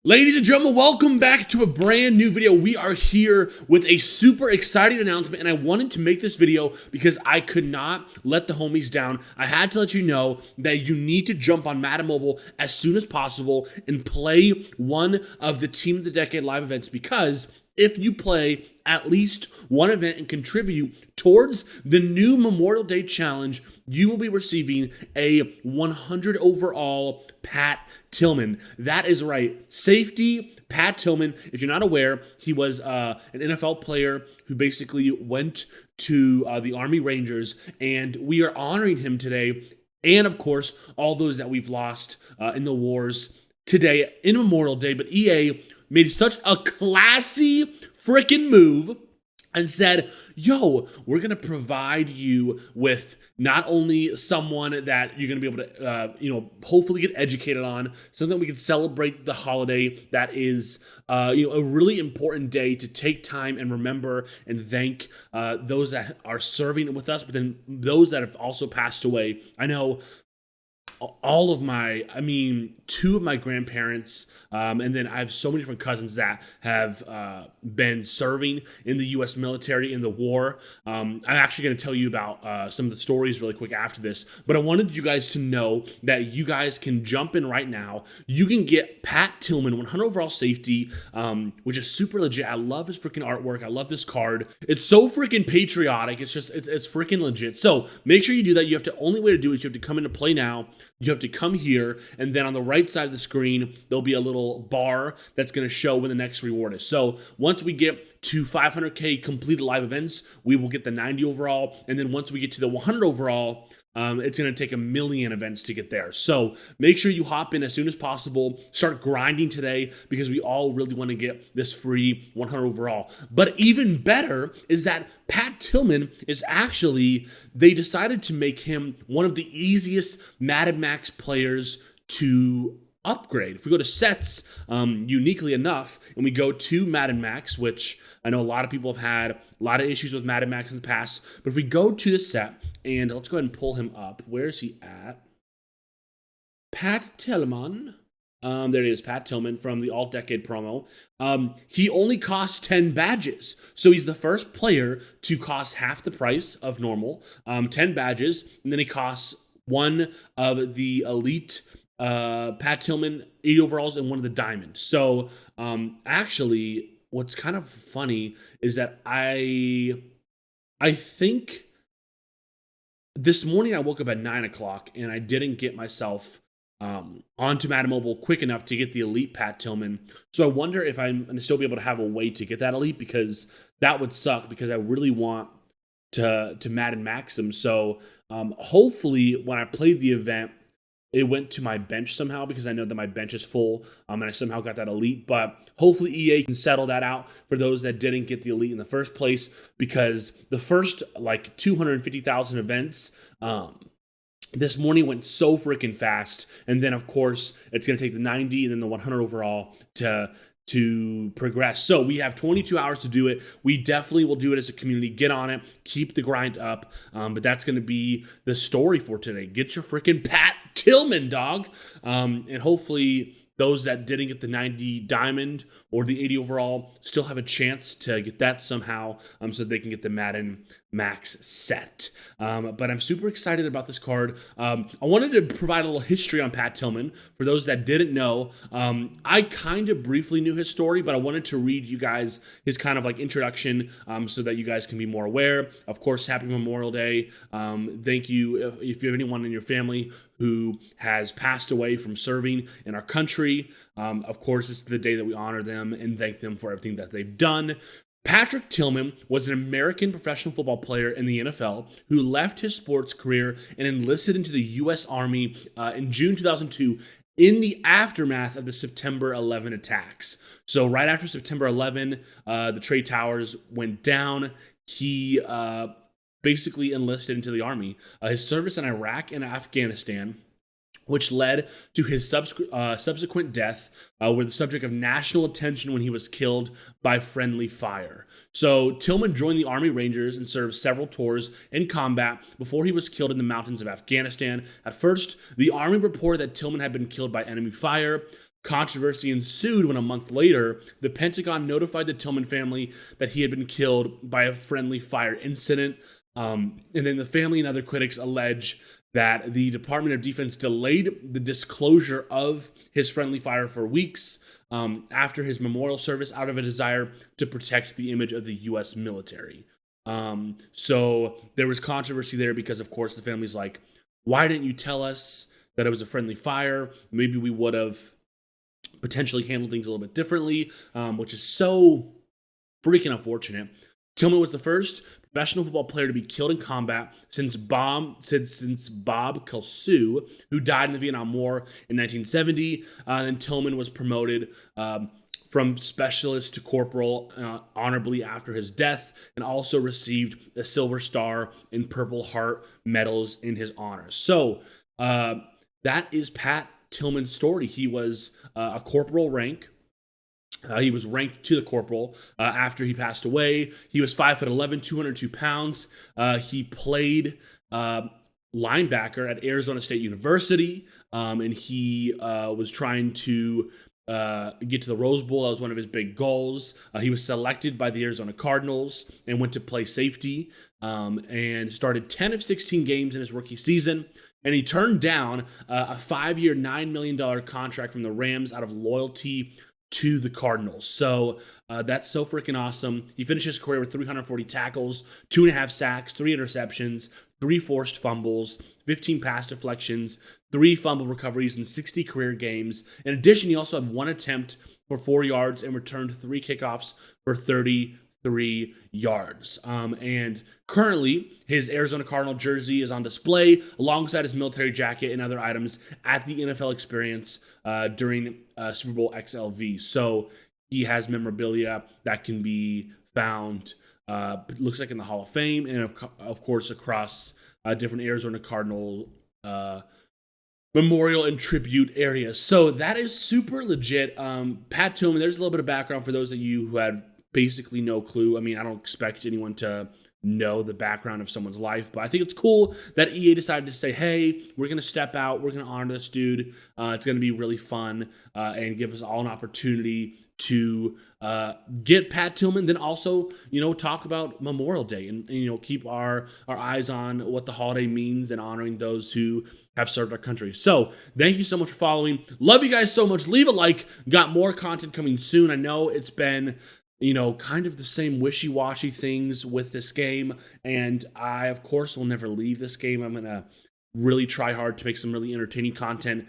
Ladies and gentlemen, welcome back to a brand new video. We are here with a super exciting announcement, and I wanted to make this video because I could not let the homies down. I had to let you know that you need to jump on Madden Mobile as soon as possible and play one of the Team of the Decade live events, because if you play at least one event and contribute towards the new Memorial Day challenge, you will be receiving a 100 overall Pat Tillman. That is right. Safety Pat Tillman. If you're not aware, he was an NFL player who basically went to the Army Rangers, and we are honoring him today. And of course, all those that we've lost in the wars today in Memorial Day. But EA made such a classy freaking move and said, yo, we're going to provide you with not only someone that you're going to be able to, hopefully get educated on, something we can celebrate the holiday that is, a really important day to take time and remember and thank those that are serving with us, but then those that have also passed away. I know all of two of my grandparents, and then I have so many different cousins that have been serving in the U.S. military in the war. I'm actually going to tell you about some of the stories really quick after this, but I wanted you guys to know that you guys can jump in right now. You can get Pat Tillman 100 overall safety, which is super legit. I love his freaking artwork. I love this card. It's so freaking patriotic. It's freaking legit. So make sure you do that. Only way to do it is you have to come into play now. You have to come here, and then on the right side of the screen, there'll be a little bar that's going to show when the next reward is. So once we get to 500K completed live events, we will get the 90 overall. And then once we get to the 100 overall, it's going to take 1 million events to get there. So make sure you hop in as soon as possible. Start grinding today because we all really want to get this free 100 overall. But even better is that Pat Tillman is they decided to make him one of the easiest Madden Max players to upgrade. If we go to sets, uniquely enough, and we go to Madden Max, which I know a lot of people have had a lot of issues with Madden Max in the past, but if we go to the set, and let's go ahead and pull him up. Where is he at? Pat Tillman. There he is, Pat Tillman from the All-Decade promo. He only costs 10 badges, so he's the first player to cost half the price of normal, 10 badges, and then he costs one of the elite Pat Tillman 80 overalls and one of the diamonds. So actually, what's kind of funny is that I think this morning I woke up at 9 o'clock and I didn't get myself onto Madden Mobile quick enough to get the elite Pat Tillman. So I wonder if I'm going to still be able to have a way to get that elite, because that would suck, because I really want to Madden Max him. So hopefully when I played the event, it went to my bench somehow, because I know that my bench is full, and I somehow got that elite. But hopefully EA can settle that out for those that didn't get the elite in the first place, because the first 250,000 events this morning went so freaking fast. And then of course it's going to take the 90 and then the 100 overall to progress. So we have 22 hours to do it. We definitely will do it as a community. Get on it. Keep the grind up. But that's going to be the story for today. Get your freaking Pat Tillman, dog. And hopefully those that didn't get the 90 diamond or the 80 overall still have a chance to get that somehow, so they can get the Madden Max set. But I'm super excited about this card. I wanted to provide a little history on Pat Tillman. For those that didn't know, I kind of briefly knew his story, but I wanted to read you guys his kind of introduction, so that you guys can be more aware. Of course, happy Memorial Day. Thank you if you have anyone in your family who has passed away from serving in our country. Of course, this is the day that we honor them and thank them for everything that they've done. Patrick Tillman was an American professional football player in the NFL who left his sports career and enlisted into the U.S. Army in June 2002 in the aftermath of the September 11 attacks. So right after September 11, the trade towers went down. He basically enlisted into the Army. His service in Iraq and Afghanistan, which led to his subsequent death, were the subject of national attention when he was killed by friendly fire. So Tillman joined the Army Rangers and served several tours in combat before he was killed in the mountains of Afghanistan. At first, the Army reported that Tillman had been killed by enemy fire, Controversy ensued when a month later, the Pentagon notified the Tillman family that he had been killed by a friendly fire incident. And then the family and other critics allege that the Department of Defense delayed the disclosure of his friendly fire for weeks after his memorial service out of a desire to protect the image of the U.S. military. So there was controversy there because, of course, the family's like, why didn't you tell us that it was a friendly fire? Maybe we would have potentially handled things a little bit differently, which is so freaking unfortunate. Tillman was the first professional football player to be killed in combat since Bob Kelsu, who died in the Vietnam War in 1970. And Tillman was promoted from specialist to corporal honorably after his death, and also received a Silver Star and Purple Heart medals in his honor. So that is Pat Tillman's story. He was a corporal rank. He was ranked to the corporal after he passed away. He was 5'11", 202 pounds. He played linebacker at Arizona State University, and he was trying to get to the Rose Bowl. That was one of his big goals. He was selected by the Arizona Cardinals and went to play safety and started 10 of 16 games in his rookie season. And he turned down a 5-year, $9 million contract from the Rams out of loyalty to the Cardinals. So that's so freaking awesome. He finished his career with 340 tackles, 2.5 sacks, 3 interceptions, 3 forced fumbles, 15 pass deflections, 3 fumble recoveries, and 60 career games. In addition, he also had 1 attempt for 4 yards and returned 3 kickoffs for 33 yards. And currently, his Arizona Cardinal jersey is on display alongside his military jacket and other items at the NFL Experience during Super Bowl XLV. So he has memorabilia that can be found, looks like in the Hall of Fame, and of course across different Arizona Cardinal memorial and tribute areas. So that is super legit. Pat Tillman, there's a little bit of background for those of you who had basically no clue. I mean, I don't expect anyone to know the background of someone's life, but I think it's cool that EA decided to say, hey, we're going to step out, we're going to honor this dude, it's going to be really fun, and give us all an opportunity to get Pat Tillman, then also, talk about Memorial Day and keep our eyes on what the holiday means and honoring those who have served our country. So thank you so much for following. Love you guys so much. Leave a like. Got more content coming soon. I know it's been kind of the same wishy-washy things with this game. And I, of course, will never leave this game. I'm going to really try hard to make some really entertaining content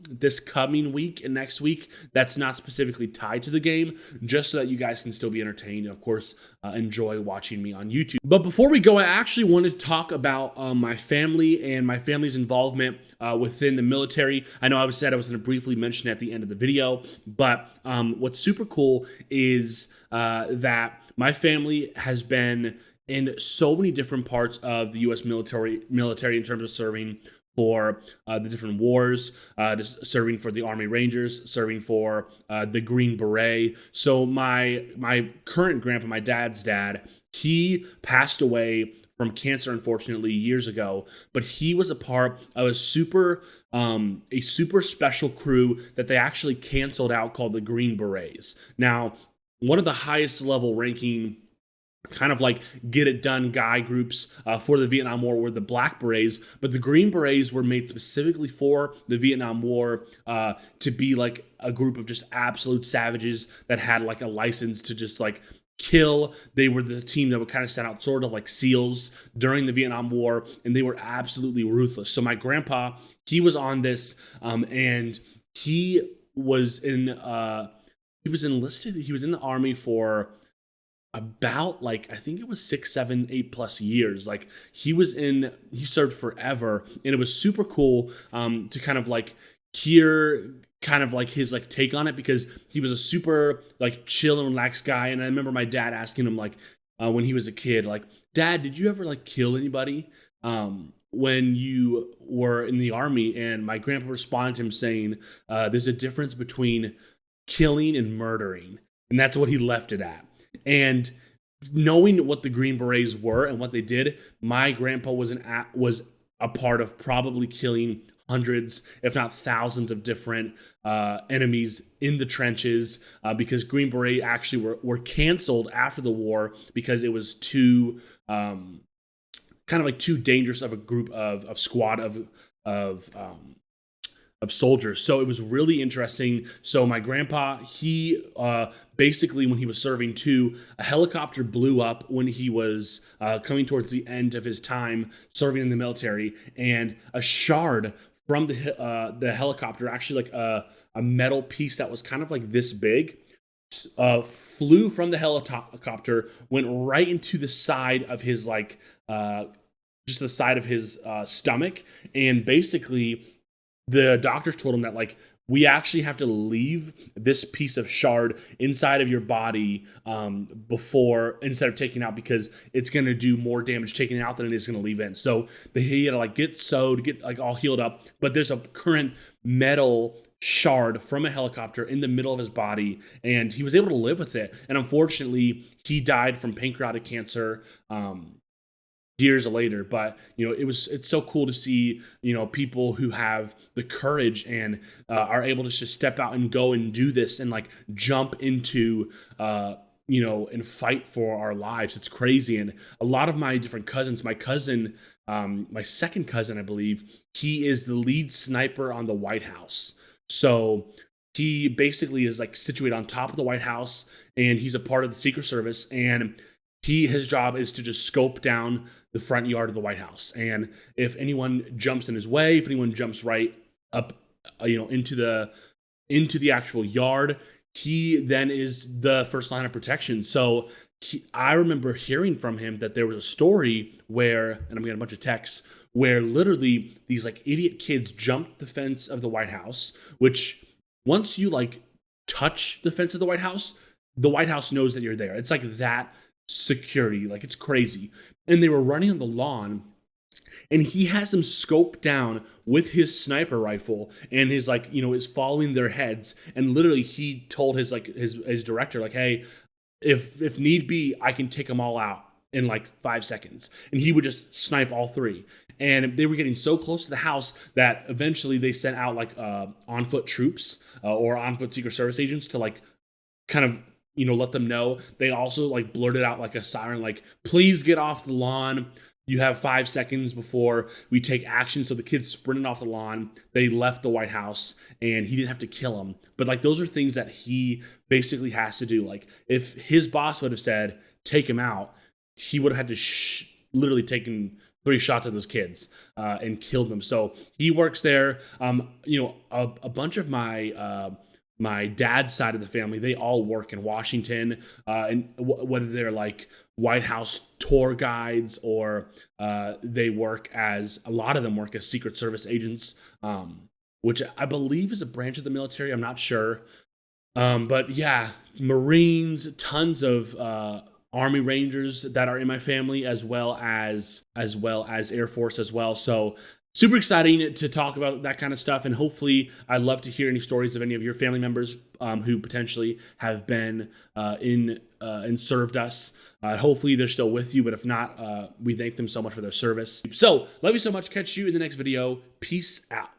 this coming week and next week that's not specifically tied to the game, just so that you guys can still be entertained and, of course, enjoy watching me on YouTube. But before we go, I actually wanted to talk about my family and my family's involvement within the military. I know I said I was going to briefly mention it at the end of the video, but what's super cool is that my family has been in so many different parts of the U.S. military in terms of serving for the different wars, serving for the Army Rangers, serving for the Green Beret. So my current grandpa, my dad's dad, he passed away from cancer, unfortunately, years ago, but he was a part of a super special crew that they actually canceled out called the Green Berets. Now, one of the highest level ranking kind of like get it done guy groups for the Vietnam War were the Black Berets, but the Green Berets were made specifically for the Vietnam War to be like a group of just absolute savages that had like a license to just like kill. They were the team that would kind of set out sort of like SEALs during the Vietnam War, and they were absolutely ruthless. So my grandpa, he was on this, and he was enlisted. He was in the Army for about I think it was 6, 7, 8+ years. Like he served forever, and it was super cool to kind of like hear kind of like his like take on it, because he was a super like chill and relaxed guy. And I remember my dad asking him when he was a kid, like, Dad, did you ever like kill anybody when you were in the Army? And my grandpa responded to him saying, there's a difference between killing and murdering. And that's what he left it at. And knowing what the Green Berets were and what they did, my grandpa was a part of probably killing hundreds, if not thousands of different enemies in the trenches because Green Beret actually were canceled after the war because it was too kind of like too dangerous of a group of squad of soldiers. So it was really interesting. So my grandpa, he basically, when he was serving too, a helicopter blew up when he was coming towards the end of his time serving in the military, and a shard from the helicopter, actually like a metal piece that was kind of like this big, flew from the helicopter, went right into the side of his just the side of his stomach, and basically the doctors told him that like, we actually have to leave this piece of shard inside of your body instead of taking out, because it's going to do more damage taking it out than it is going to leave in. So he had to like get sewed, get like all healed up, but there's a current metal shard from a helicopter in the middle of his body, and he was able to live with it. And unfortunately, he died from pancreatic cancer years later. But it's so cool to see people who have the courage and are able to just step out and go and do this and like jump into and fight for our lives. It's crazy. And a lot of my different cousins, my second cousin, I believe, he is the lead sniper on the White House. So he basically is like situated on top of the White House, and he's a part of the Secret Service, and his job is to just scope down the front yard of the White House. And if anyone jumps in his way, if anyone jumps right up, into the actual yard, he then is the first line of protection. So I remember hearing from him that there was a story where, and I'm getting a bunch of texts, where literally these like idiot kids jumped the fence of the White House, which once you like touch the fence of the White House knows that you're there. It's like that security, like it's crazy. And they were running on the lawn, and he has them scoped down with his sniper rifle, and is like, is following their heads. And literally he told his director, like, hey, if need be, I can take them all out in like 5 seconds. And he would just snipe all three. And they were getting so close to the house that eventually they sent out like on foot troops or on foot Secret Service agents to like kind of let them know. They also like blurted out like a siren, like, please get off the lawn. You have 5 seconds before we take action. So the kids sprinted off the lawn. They left the White House, and he didn't have to kill them. But like, those are things that he basically has to do. Like, if his boss would have said, take him out, he would have had to literally taken 3 shots at those kids and killed them. So he works there. A bunch of my dad's side of the family, they all work in Washington, and whether they're like White House tour guides or a lot of them work as Secret Service agents, which I believe is a branch of the military. I'm not sure. But yeah, Marines, tons of Army Rangers that are in my family, as well as Air Force as well. So super exciting to talk about that kind of stuff, and hopefully I'd love to hear any stories of any of your family members who potentially have been and served us. Hopefully they're still with you, but if not, we thank them so much for their service. So love you so much. Catch you in the next video. Peace out.